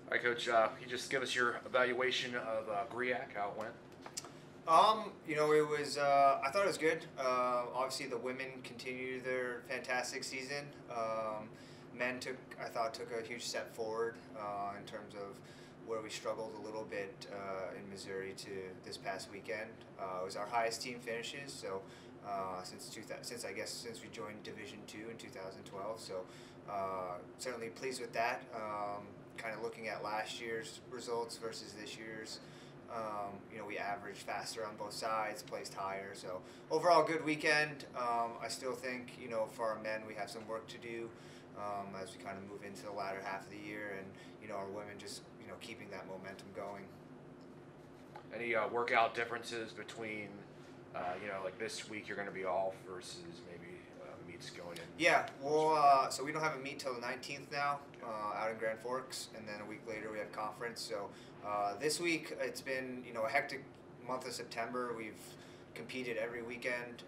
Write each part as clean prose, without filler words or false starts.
All right, Coach. Can you just give us your evaluation of GRIAC, how it went? It was. I thought it was good. Obviously, the women continued their fantastic season. Men took a huge step forward in terms of where we struggled a little bit in Missouri to this past weekend. It was our highest team finishes. So since we joined Division II in 2012. So certainly pleased with that. Kind of looking at last year's results versus this year's. We averaged faster on both sides, placed higher. So overall, good weekend. I still think, for our men, we have some work to do as we kind of move into the latter half of the year, and our women just keeping that momentum going. Any workout differences between, like this week you're going to be off versus maybe meets going in? Yeah, so we don't have a meet till the 19th now, out in Grand Forks, and then a week later we have conference. So this week it's been a hectic month of September. We've competed every weekend,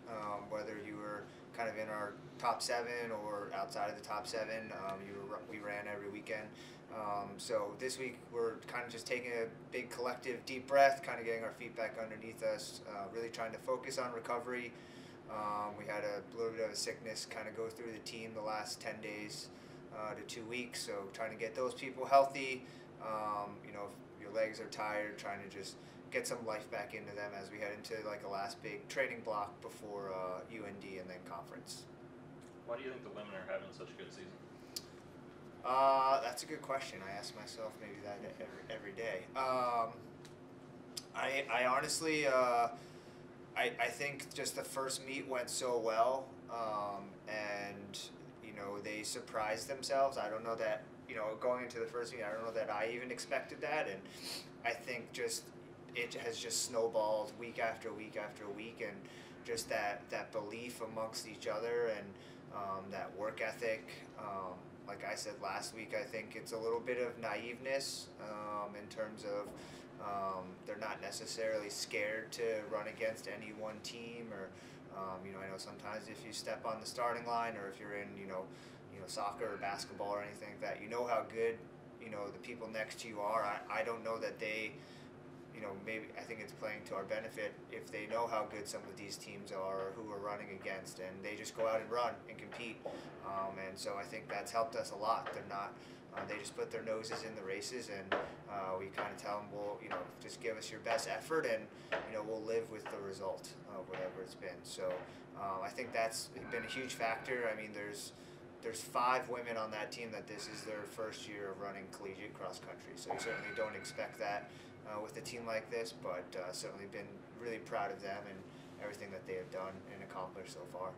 whether you were kind of in our top 7 or outside of the top 7. We ran every weekend. So this week we're kind of just taking a big collective deep breath, kind of getting our feet back underneath us, really trying to focus on recovery. We had a little bit of a sickness kind of go through the team the last 10 days to 2 weeks, so trying to get those people healthy. If your legs are tired, trying to just get some life back into them as we head into like a last big training block before UND and then conference. Why do you think the women are having such a good season? That's a good question. I ask myself maybe that every day. I honestly, I think just the first meet went so well, and they surprised themselves. I don't know that going into the first meet, I don't know that I even expected that, and I think just it has just snowballed week after week after week, and just that belief amongst each other and that work ethic. Like I said last week, I think it's a little bit of naiveness in terms of they're not necessarily scared to run against any one team, or I know sometimes if you step on the starting line, or if you're in soccer or basketball or anything like that, how good the people next to you are. I don't know that they maybe I think it's playing to our benefit if they know how good some of these teams are or who we're running against, and they just go out and run and compete. And so I think that's helped us a lot. They're not. They just put their noses in the races, and we kind of tell them, well, just give us your best effort, and we'll live with the result of whatever it's been. So I think that's been a huge factor. I mean, there's 5 women on that team that this is their first year of running collegiate cross country. So you certainly don't expect that with a team like this, but certainly been really proud of them and everything that they have done and accomplished so far.